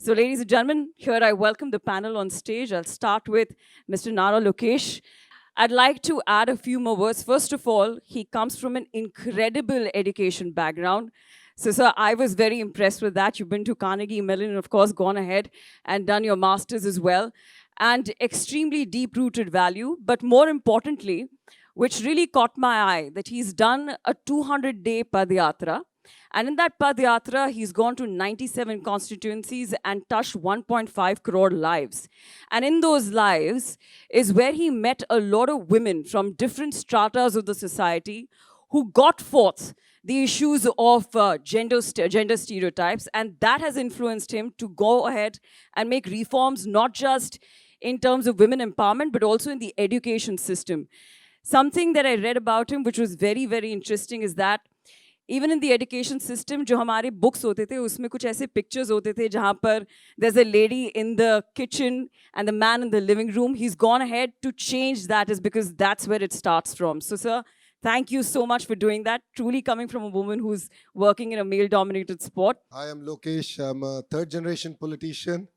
So, ladies and gentlemen, here I welcome the panel on stage. I'll start with Mr. Nara Lokesh. I'd like to add a few more words. First of all, he comes from an incredible education background. So, sir, I was very impressed with that. You've been to Carnegie Mellon and, of course, gone ahead and done your master's as well. And extremely deep-rooted value. But more importantly, which really caught my eye, that he's done a 200-day Padayatra. And in that Padayatra, he's gone to 97 constituencies and touched 1.5 crore lives. And in those lives is where he met a lot of women from different stratas of the society who got forth the issues of gender stereotypes. And that has influenced him to go ahead and make reforms, not just in terms of women empowerment, but also in the education system. Something that I read about him, which was very, very interesting, is that even in the education system, जो हमारे books होते थे, उसमें कुछ ऐसे pictures होते थे जहाँ पर there's a lady in the kitchen and the man in the living room. He's gone ahead to change that, is because that's where it starts from. So, sir, thank you so much for doing that. Truly coming from a woman who's working in a male-dominated sport. I am Lokesh. I'm a third-generation politician.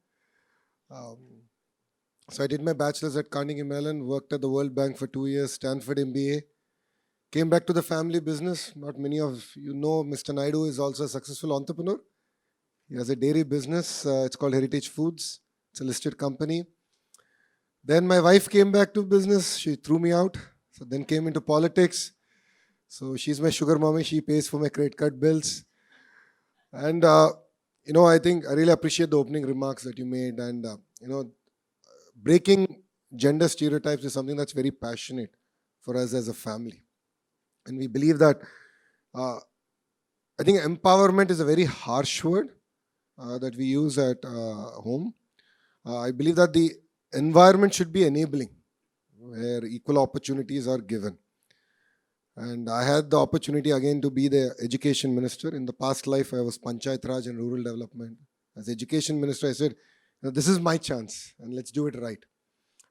So I did my bachelor's at Carnegie Mellon, worked at the World Bank for 2 years, Stanford MBA. Came back to the family business. Not many of you know Mr. Naidu is also a successful entrepreneur. He has a dairy business. It's called Heritage Foods. It's a listed company. Then my wife came back to business. She threw me out. So then came into politics. So she's my sugar mommy. She pays for my credit card bills. And, I think I really appreciate the opening remarks that you made. And, breaking gender stereotypes is something that's very passionate for us as a family. And we believe that, I think empowerment is a very harsh word that we use at home. I believe that the environment should be enabling, where equal opportunities are given. And I had the opportunity again to be the education minister. In the past life, I was Panchayat Raj and Rural Development. As education minister, I said, this is my chance and let's do it right.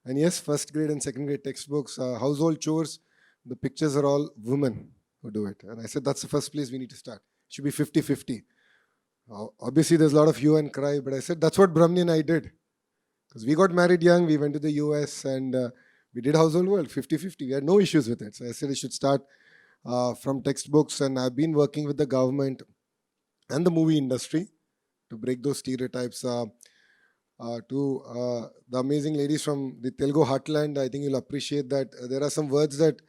And yes, first grade and second grade textbooks, household chores, the pictures are all women who do it. And I said, that's the first place we need to start. It should be 50-50. Obviously, there's a lot of hue and cry, but I said, that's what Brahmani and I did. Because we got married young, we went to the US and we did household work, 50-50. We had no issues with it. So I said, it should start from textbooks. And I've been working with the government and the movie industry to break those stereotypes. To the amazing ladies from the Telugu heartland, I think you'll appreciate that there are some words that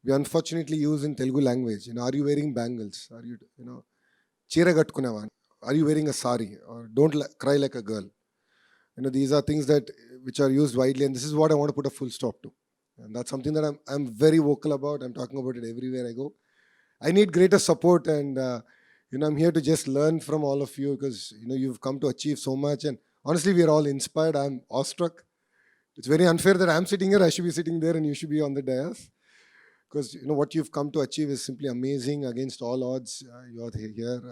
we unfortunately use in Telugu language. Are you wearing bangles? Are you, cheera kattukunevan? Are you wearing a sari? Or don't cry like a girl. These are things that which are used widely, and this is what I want to put a full stop to. And that's something that I'm very vocal about. I'm talking about it everywhere I go. I need greater support, and I'm here to just learn from all of you, because you've come to achieve so much, and honestly, we are all inspired. I'm awestruck. It's very unfair that I'm sitting here. I should be sitting there and you should be on the dais. Because what you've come to achieve is simply amazing against all odds. You're here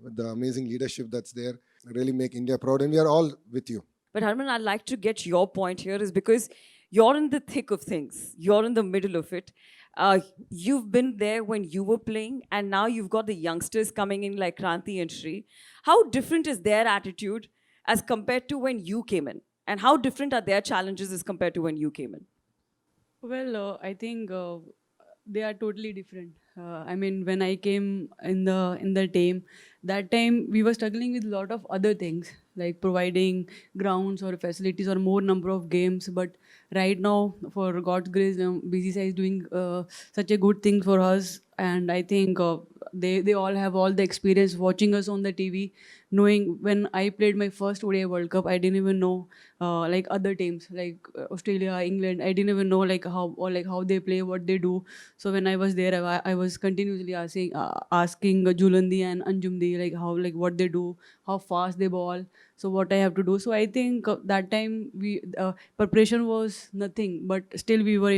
with the amazing leadership that's there. Really make India proud, and we are all with you. But Harman, I'd like to get your point here, is because you're in the thick of things. You're in the middle of it. You've been there when you were playing, and now you've got the youngsters coming in like Kranti and Shri. How different is their attitude as compared to when you came in? And how different are their challenges as compared to when you came in? Well, I think they are totally different. When I came in the team, that time we were struggling with a lot of other things, like providing grounds or facilities or more number of games. But right now, for God's grace, BCCI is doing such a good thing for us. And I think they all have all the experience watching us on the TV, knowing when I played my first ODI World Cup, I didn't even know like other teams like Australia, England. I didn't even know how they play, what they do. So when I was there, I was continuously asking Julandi and Anjumdi what they do, how fast they ball, so what I have to do. So I think that time preparation was nothing, but still we were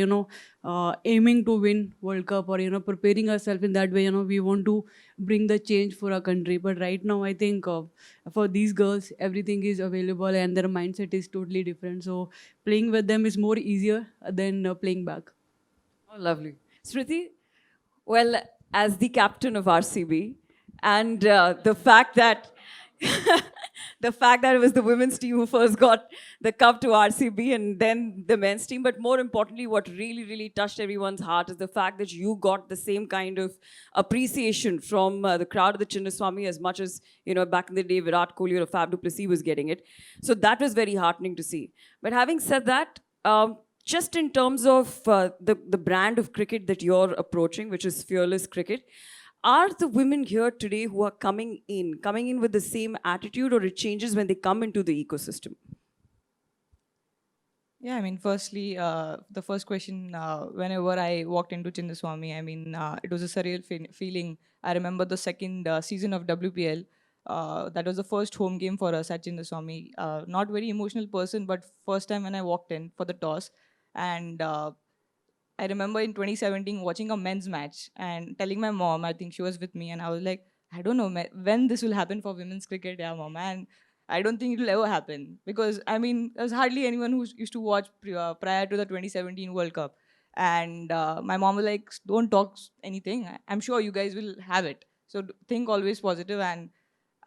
aiming to win World Cup, or preparing ourselves in that way. We want to bring the change for our country. But right now I think for these girls everything is available and their mindset is totally different. So playing with them is more easier than playing back. Oh, lovely. Smriti, well, as the captain of RCB, and the fact that the fact that it was the women's team who first got the cup to RCB and then the men's team. But more importantly, what really, really touched everyone's heart is the fact that you got the same kind of appreciation from the crowd of the Chinnaswamy as much as, back in the day, Virat Kohli or Fab du Plessis was getting it. So that was very heartening to see. But having said that, just in terms of the brand of cricket that you're approaching, which is fearless cricket, are the women here today who are coming in with the same attitude, or it changes when they come into the ecosystem? Yeah, I mean, firstly, the first question, whenever I walked into Chinnaswamy, I mean, it was a surreal feeling. I remember the second season of WPL. That was the first home game for us at Chinnaswamy. Not very emotional person, but first time when I walked in for the toss. And I remember in 2017 watching a men's match and telling my mom, I think she was with me, and I was like, I don't know when this will happen for women's cricket, yeah, mom. And I don't think it will ever happen because, I mean, there's hardly anyone who used to watch prior to the 2017 World Cup. And my mom was like, don't talk anything. I'm sure you guys will have it. So think always positive. And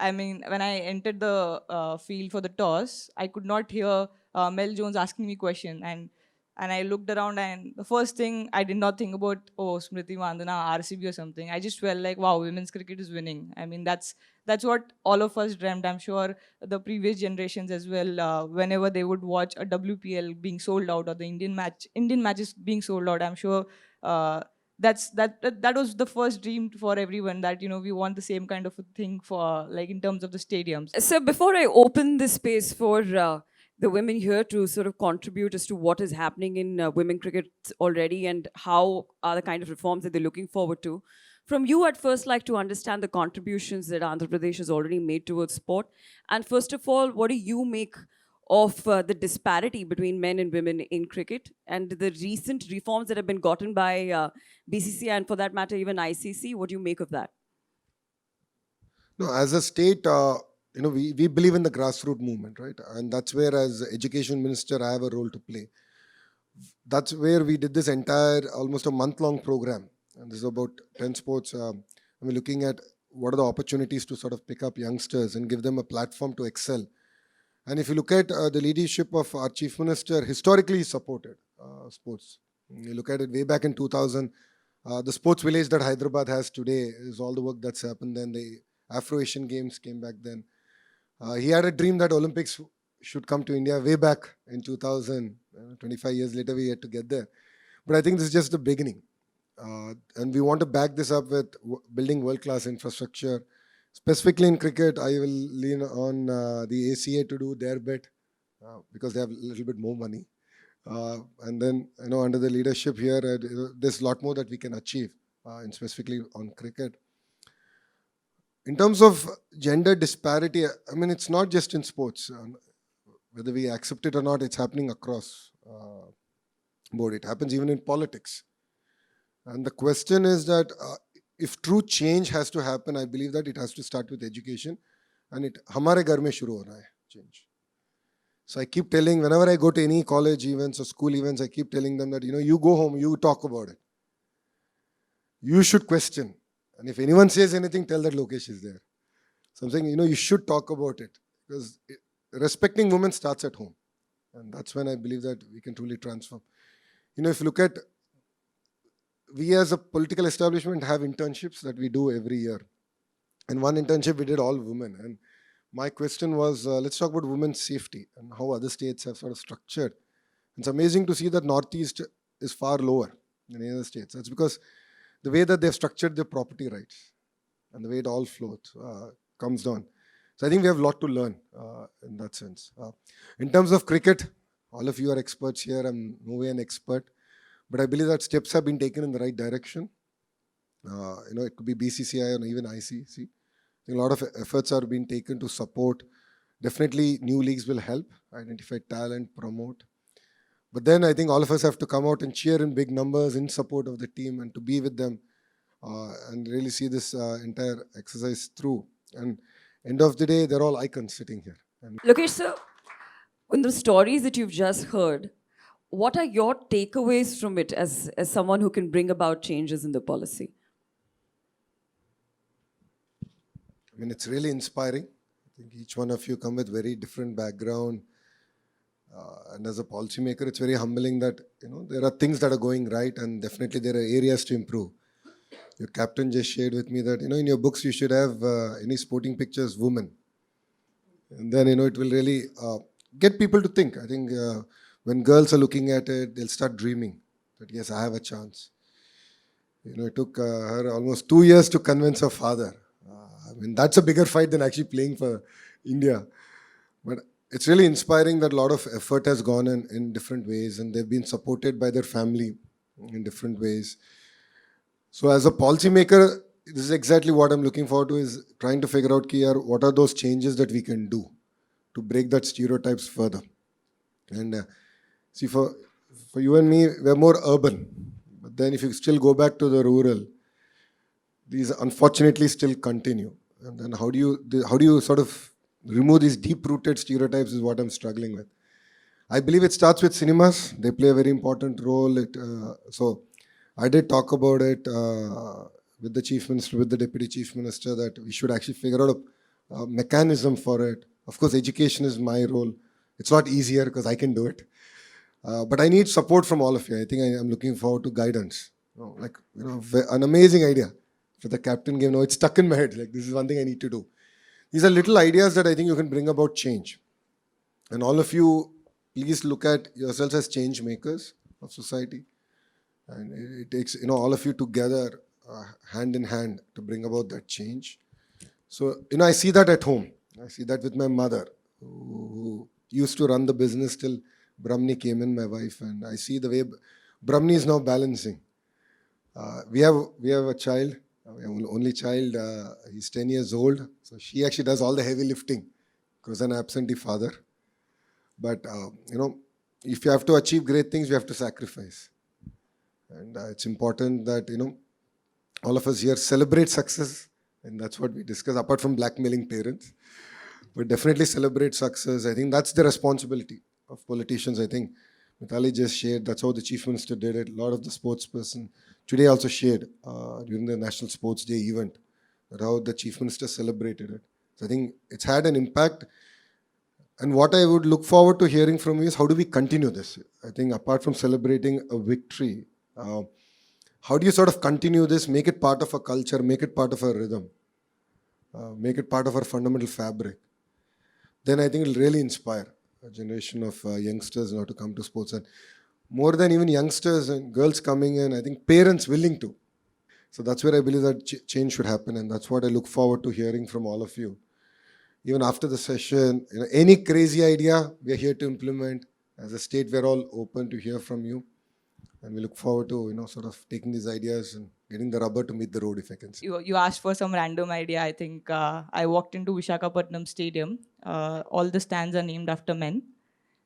I mean, when I entered the field for the toss, I could not hear Mel Jones asking me question, and I looked around, and the first thing I did not think about, oh, Smriti Mandana, RCB or something. I just felt like, wow, women's cricket is winning. I mean, that's what all of us dreamt. I'm sure the previous generations as well. Whenever they would watch a WPL being sold out or the Indian matches being sold out, I'm sure. That was the first dream for everyone, that we want the same kind of a thing for, like, in terms of the stadiums. So before I open this space for the women here to sort of contribute as to what is happening in women cricket already and how are the kind of reforms that they're looking forward to, from you, I'd first like to understand the contributions that Andhra Pradesh has already made towards sport. And first of all, what do you make of the disparity between men and women in cricket and the recent reforms that have been gotten by BCCI and, for that matter, even ICC? What do you make of that? No, as a state, we believe in the grassroots movement, right? And that's where, as education minister, I have a role to play. That's where we did this entire, almost a month-long program. And this is about 10 sports. We're looking at what are the opportunities to sort of pick up youngsters and give them a platform to excel. And if you look at the leadership of our chief minister, historically he supported sports. You look at it way back in 2000, the sports village that Hyderabad has today is all the work that's happened then. The Afro-Asian Games came back then. He had a dream that Olympics should come to India way back in 2000. 25 years later, we had to get there. But I think this is just the beginning. And we want to back this up with building world-class infrastructure. Specifically in cricket, I will lean on the ACA to do their bit because they have a little bit more money. And then, under the leadership here, there's a lot more that we can achieve, and specifically on cricket. In terms of gender disparity, I mean, it's not just in sports. Whether we accept it or not, it's happening across board. It happens even in politics. And the question is that if true change has to happen, I believe that it has to start with education. And hamare ghar mein shuru ho raha hai, change. So I keep telling, whenever I go to any college events or school events, I keep telling them that, you go home, you talk about it. You should question. And if anyone says anything, tell that Lokesh is there. So I'm saying, you should talk about it. Because respecting women starts at home. And that's when I believe that we can truly transform. If you look at, we as a political establishment have internships that we do every year. And one internship we did all women. And my question was, let's talk about women's safety and how other states have sort of structured. It's amazing to see that Northeast is far lower than any other states. That's because the way that they've structured their property rights and the way it all flows comes down. So I think we have a lot to learn in that sense. In terms of cricket, all of you are experts here. I'm no way an expert. But I believe that steps have been taken in the right direction. It could be BCCI or even ICC. A lot of efforts are being taken to support. Definitely new leagues will help, identify talent, promote. But then I think all of us have to come out and cheer in big numbers in support of the team and to be with them and really see this entire exercise through. And end of the day, they're all icons sitting here. And Lokesh, sir, in the stories that you've just heard, what are your takeaways from it as someone who can bring about changes in the policy? I mean, it's really inspiring. think each one of you come with very different background. And as a policymaker, it's very humbling that there are things that are going right, and definitely there are areas to improve. Your captain just shared with me that in your books you should have any sporting pictures women, and then it will really get people to think. I think when girls are looking at it, they'll start dreaming that yes, I have a chance. It took her almost 2 years to convince her father. I mean, that's a bigger fight than actually playing for India. But it's really inspiring that a lot of effort has gone in different ways, and they've been supported by their family in different ways. So as a policymaker, this is exactly what I'm looking forward to, is trying to figure out what are those changes that we can do to break that stereotypes further. And see, for you and me, we're more urban. But then if you still go back to the rural, these unfortunately still continue. And then how do you sort of remove these deep-rooted stereotypes is what I'm struggling with. I believe it starts with cinemas. They play a very important role. So I did talk about it with the chief minister, with the deputy chief minister, that we should actually figure out a mechanism for it. Of course, education is my role. It's not easier because I can do it. But I need support from all of you. I think I'm looking forward to guidance. An amazing idea for the captain game. No, it's stuck in my head. Like, this is one thing I need to do. These are little ideas that I think you can bring about change. And all of you, please look at yourselves as change makers of society. And it takes all of you together, hand in hand, to bring about that change. So I see that at home. I see that with my mother, who used to run the business till Brahmani came in, my wife, and I see the way Brahmani is now balancing. We have a child, we have an only child. He's 10 years old, so she actually does all the heavy lifting because an absentee father. But if you have to achieve great things, you have to sacrifice, and it's important that all of us here celebrate success, and that's what we discuss. Apart from blackmailing parents, but definitely celebrate success. I think that's the responsibility of politicians. I think Mithali just shared, that's how the chief minister did it. A lot of the sports person today also shared during the National Sports Day event, that how the chief minister celebrated it. So I think it's had an impact. And what I would look forward to hearing from you is, how do we continue this? I think apart from celebrating a victory, how do you sort of continue this, make it part of a culture, make it part of a rhythm, make it part of our fundamental fabric? Then I think it'll really inspire a generation of youngsters now to come to sports. And more than even youngsters and girls coming in, I think parents willing to. So that's where I believe that change should happen. And that's what I look forward to hearing from all of you. Even after the session, any crazy idea, we are here to implement. As a state, we're all open to hear from you. And we look forward to, sort of taking these ideas and getting the rubber to meet the road, if I can say. You asked for some random idea. I think I walked into Visakhapatnam Stadium. All the stands are named after men.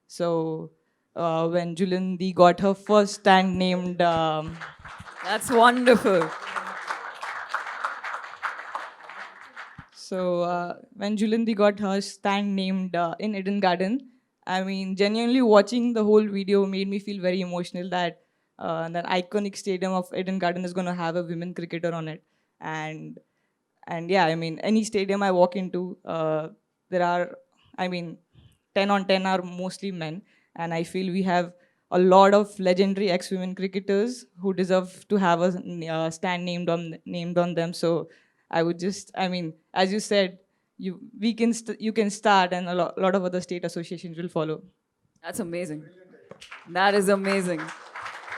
So when Julindi got her first stand named... That's wonderful. So when Julindi got her stand named in Eden Garden, I mean, genuinely watching the whole video made me feel very emotional that that iconic stadium of Eden Garden is going to have a women cricketer on it. And yeah, I mean, any stadium I walk into, there are, I mean, 10 on 10 are mostly men. And I feel we have a lot of legendary ex-women cricketers who deserve to have a stand named on them. So I would just, I mean, as you said, you can start, and a lot of other state associations will follow. That's amazing. That is amazing.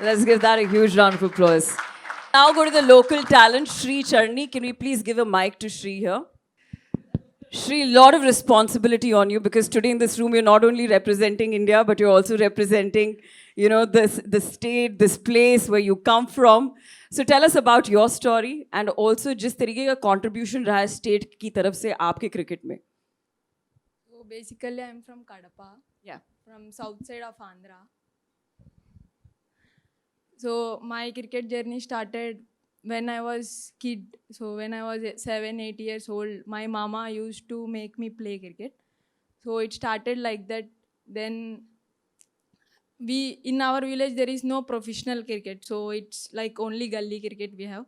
Let's give that a huge round of applause. Now go to the local talent, Shri Charni. Can we please give a mic to Shri here? Shri, a lot of responsibility on you, because today in this room you're not only representing India, but you're also representing, the state, this place where you come from. So tell us about your story, and also जिस तरीके का contribution रहा है state की तरफ से आपके cricket में. So basically, I'm from Kadapa. Yeah. From south side of Andhra. So my cricket journey started when I was kid. So when I was 7, 8 years old, my mama used to make me play cricket. So it started like that. Then in our village, there is no professional cricket. So it's like only gully cricket we have.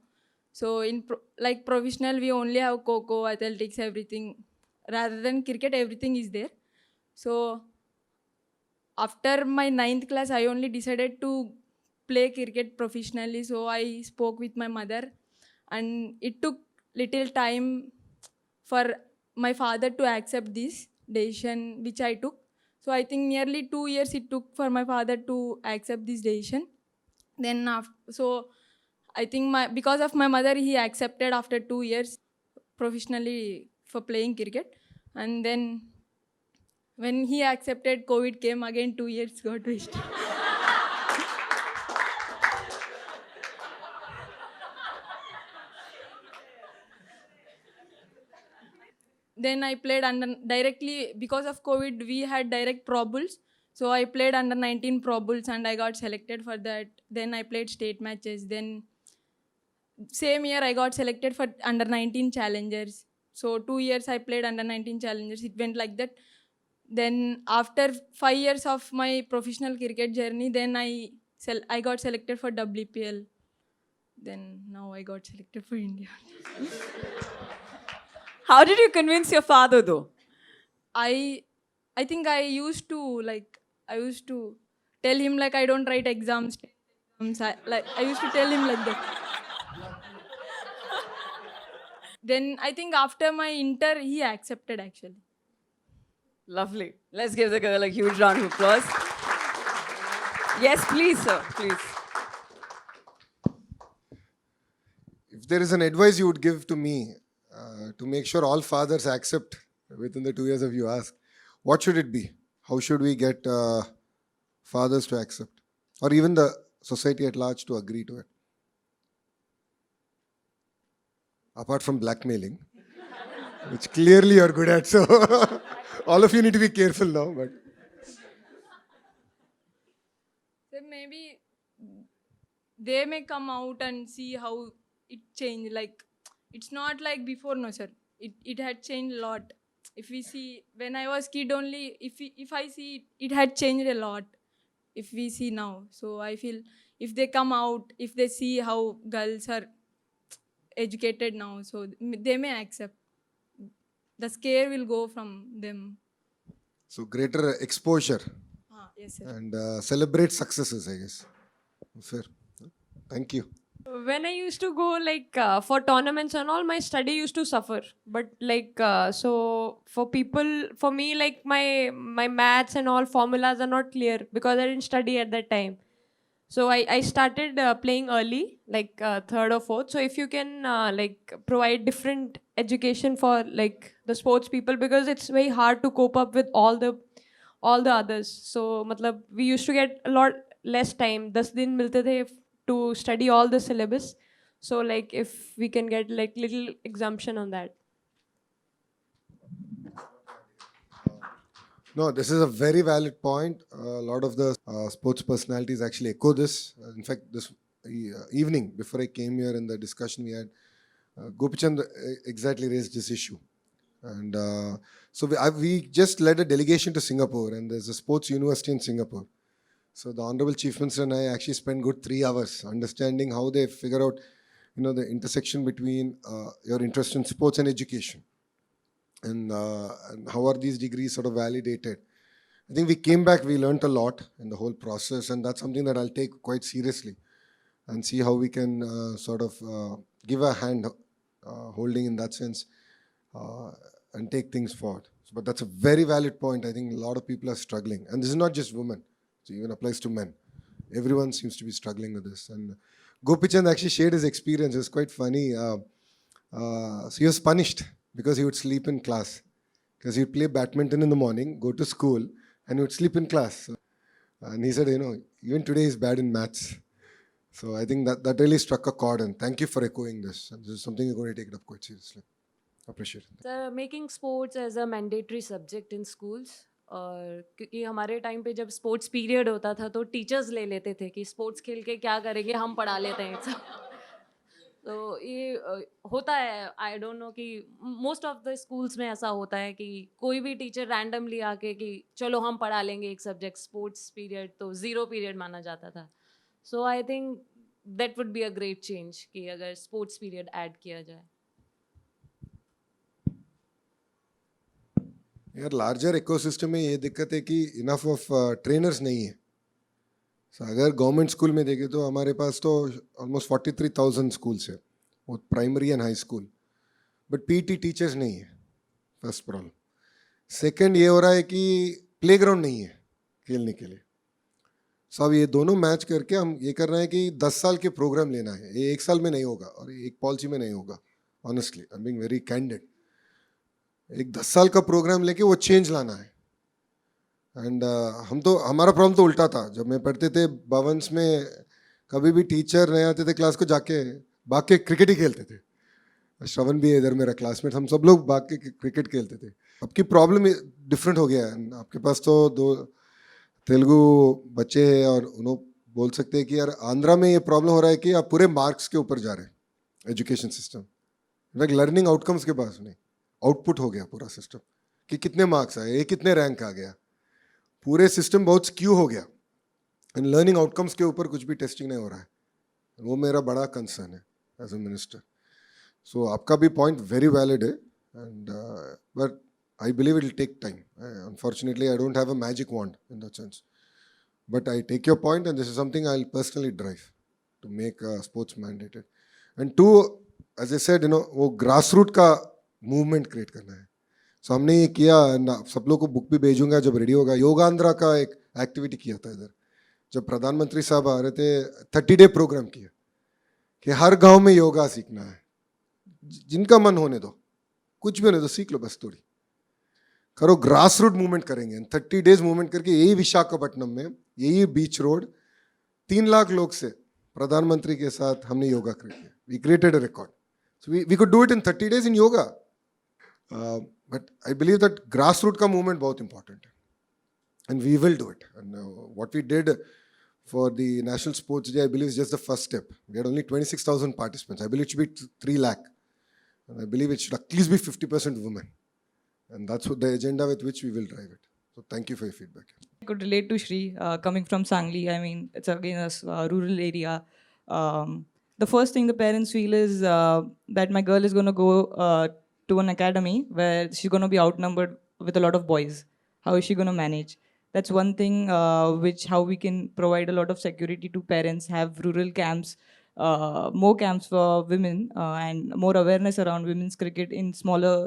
So in professional, we only have Coco, athletics, everything. rather than cricket, everything is there. So after my ninth class, I only decided to play cricket professionally. So I spoke with my mother, and it took little time for my father to accept this decision which I took. So I think nearly 2 years it took for my father to accept this decision. Then after, so I think my because of my mother, he accepted after 2 years professionally for playing cricket. And then when he accepted, COVID came again. 2 years got wasted. Then I played under directly because of COVID. We had direct Pro Bulls, so I played under 19 Pro Bulls and I got selected for that. Then I played state matches. Then same year I got selected for under 19 challengers. So 2 years I played under 19 challengers. It went like that. Then after 5 years of my professional cricket journey, then I got selected for WPL. Then now I got selected for India. How did you convince your father though? I I think I used to tell him like I don't write exams. I used to tell him like that. Then I think after my inter he accepted actually. Lovely. Let's give the girl a huge round of applause. Yes, please, sir. Please. If there is an advice you would give to me to make sure all fathers accept within the 2 years of you ask, what should it be? How should we get fathers to accept? Or even the society at large to agree to it? Apart from blackmailing, which clearly you're good at. So all of you need to be careful now. But So maybe they may come out and see how it changed. Like it's not like before, no sir. It had changed a lot. If we see when I was kid only, if I see it had changed a lot. If we see now, so I feel if they come out, if they see how girls are educated now, so they may accept. The scare will go from them. so greater exposure Yes sir. and celebrate successes, I guess. Fair. Thank you. When I used to go like for tournaments and all, my study used to suffer. But like so for people, for me, like my maths and all formulas are not clear because I didn't study at that time. So I started playing early, like third or fourth. So if you can like provide different education for like the sports people, because it's very hard to cope up with all the others. So matlab, we used to get a lot less time. 10 दिन मिलते थे to study all the syllabus. So like if we can get like little exemption on that. No, this is a very valid point. A lot of the sports personalities actually echo this. In fact, this evening, before I came here in the discussion we had, Gopichand exactly raised this issue. And so we just led a delegation to Singapore, and there's a sports university in Singapore. So the Honorable Chief Minister and I actually spent good 3 hours understanding how they figure out, the intersection between your interest in sports and education. And how are these degrees sort of validated? I think we came back, we learned a lot in the whole process, and that's something that I'll take quite seriously and see how we can sort of give a hand holding in that sense and take things forward. But that's a very valid point. I think a lot of people are struggling. And this is not just women. It even applies to men. Everyone seems to be struggling with this. And Gopichand actually shared his experience. It was quite funny. So he was punished because he would sleep in class. Because he would play badminton in the morning, go to school, and he would sleep in class. And he said, even today he's bad in maths. So I think that really struck a chord. And thank you for echoing this. And this is something you're going to take it up quite seriously. Appreciate it. Making sports as a mandatory subject in schools. और क्योंकि हमारे time पे जब sports period होता था तो teachers ले लेते थे कि स्पोर्ट्स खेल के क्या करेंगे, हम पढ़ा लेते हैं सब. तो ये होता है, आई डोंट नो कि मोस्ट ऑफ द स्कूल्स में ऐसा होता है कि कोई भी टीचर रैंडमली आके कि चलो हम पढ़ा लेंगे एक सब्जेक्ट, स्पोर्ट्स पीरियड तो 0 पीरियड माना जाता था. So I think that would be a great change कि अगर स्पोर्ट्स पीरियड ऐड किया जाए. यार लार्जर इकोसिस्टम में ये दिक्कत है कि इनफ ऑफ ट्रेनर्स नहीं है. So, अगर गवर्नमेंट स्कूल में देखें तो हमारे पास तो ऑलमोस्ट 43,000 स्कूल्स है, वो primary and high school, but PT teachers नहीं है. First problem. सेकंड ये हो रहा है कि प्लेग्राउंड नहीं है खेलने के लिए. सो अब ये दोनों मैच करके हम ये कर रहे हैं कि 10 साल के प्रोग्राम लेना है. ये एक साल में नहीं होगा और एक पॉलिसी में नहीं होगा. Honestly I am being very candid. एक 10 साल का प्रोग्राम लेके वो चेंज लाना है. एंड हम तो हमारा प्रॉब्लम तो उल्टा था. जब मैं पढ़ते थे भवन्स में, कभी भी टीचर नहीं आते थे क्लास को, जाके भाग के क्रिकेट ही खेलते थे. श्रवण भी है इधर मेरा क्लासमेट, हम सब लोग भाग के क्रिकेट खेलते थे. अब की प्रॉब्लम डिफरेंट हो गया है. आपके पास तो 2 तेलुगु बच्चे हैं और उन्होंने बोल सकते हैं कि यार आंध्रा में ये प्रॉब्लम हो रहा है कि आप पूरे मार्क्स के ऊपर जा रहे हैं education system. Like learning outcomes के पास नहीं, आउटपुट हो गया पूरा सिस्टम कि कितने मार्क्स आए, ये कितने रैंक आ गया. पूरे सिस्टम बहुत स्क्यू हो गया एंड लर्निंग आउटकम्स के ऊपर कुछ भी टेस्टिंग नहीं हो रहा है. वो मेरा बड़ा कंसर्न है एज ए मिनिस्टर. सो आपका भी पॉइंट वेरी वैलिड है and but I believe it will take time. Unfortunately, I don't have a magic wand in that sense. But I take your point, and this is something I'll personally drive to make sports mandated. And two, as I said, वो grassroots का movement create करना है. So हमने ये किया, सब लोग को बुक भी भेजूंगा जब रेडी होगा. योगा आंध्रा का एक एक्टिविटी किया था इधर. जब प्रधानमंत्री साहब आ रहे थे, 30-day प्रोग्राम किया कि हर गांव में योगा सीखना है. जिनका मन होने दो, कुछ भी होने दो, सीख लो बस थोड़ी. करो, ग्रास रूट मूवमेंट करेंगे. 30 days मूवमेंट करके यही विशाखापट्टनम में, यही बीच रोड, 3 लाख लोग से प्रधानमंत्री के साथ हमने योगा किया. We created a record. So we could do it in 30 days in yoga. But I believe that grass root का मूवमेंट बहुत इंपॉर्टेंट है and we will do it. And what we did for the National Sports Day, I believe is just the first step. We had only 26,000 participants. I believe it should be 3 lakh. And I believe it should at least be 50% women. And that's what the agenda with which we will drive it. So thank you for your feedback. I could relate to Shri coming from Sangli. I mean, it's again a rural area. The first thing the parents feel is that my girl is going to go to an academy where she's going to be outnumbered with a lot of boys. How is she going to manage? That's one thing which how we can provide a lot of security to parents, have rural camps, more camps for women and more awareness around women's cricket in smaller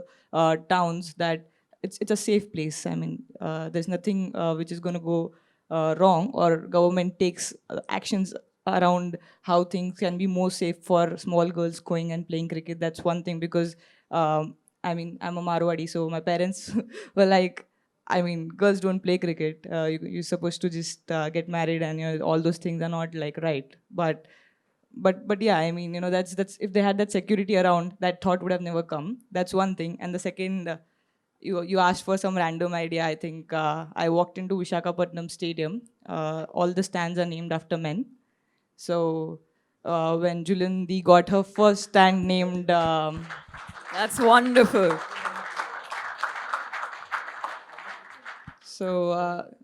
towns, that it's a safe place. I mean, there's nothing which is going to go wrong, or government takes actions around how things can be more safe for small girls going and playing cricket. That's one thing, because I mean, I'm a Marwadi, so my parents were like, I mean, girls don't play cricket. You're supposed to just get married, and all those things are not like right. But yeah, I mean, that's if they had that security around, that thought would have never come. That's one thing. And the second, you asked for some random idea. I think I walked into Visakhapatnam Stadium. All the stands are named after men. So when Julindi got her first stand named. That's wonderful. So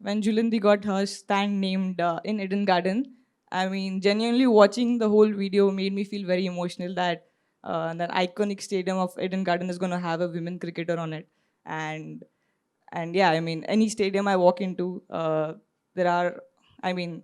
when Julindi got her stand named in Eden Garden, I mean, genuinely watching the whole video made me feel very emotional that that iconic stadium of Eden Garden is going to have a women cricketer on it. And yeah, I mean, any stadium I walk into, there are, I mean,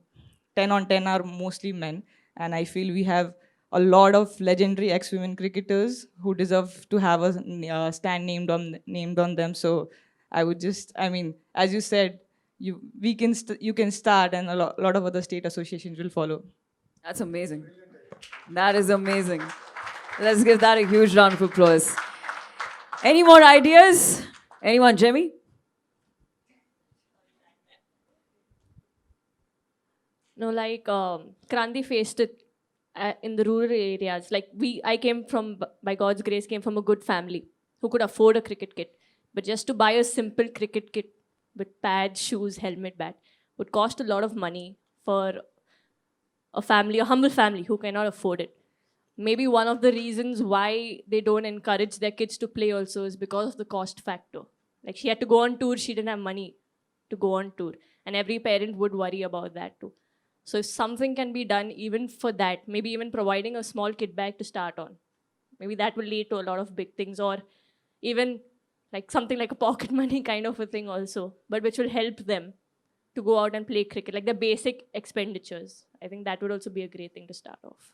10 on 10 are mostly men. And I feel we have a lot of legendary ex-women cricketers who deserve to have a stand named on them. So I would just, I mean, as you said, you can start, and a lot of other state associations will follow. That's amazing. That is amazing. Let's give that a huge round of applause. Any more ideas? Anyone, Jimmy? No, like Kranti faced it in the rural areas. Like I came from, by God's grace, came from a good family who could afford a cricket kit. But just to buy a simple cricket kit with pads, shoes, helmet, bat would cost a lot of money for a family, a humble family who cannot afford it. Maybe one of the reasons why they don't encourage their kids to play also is because of the cost factor. Like she had to go on tour, she didn't have money to go on tour. And every parent would worry about that too. So if something can be done even for that, maybe even providing a small kit bag to start on, maybe that will lead to a lot of big things. Or even like something like a pocket money kind of a thing also, but which will help them to go out and play cricket, like the basic expenditures. I think that would also be a great thing to start off.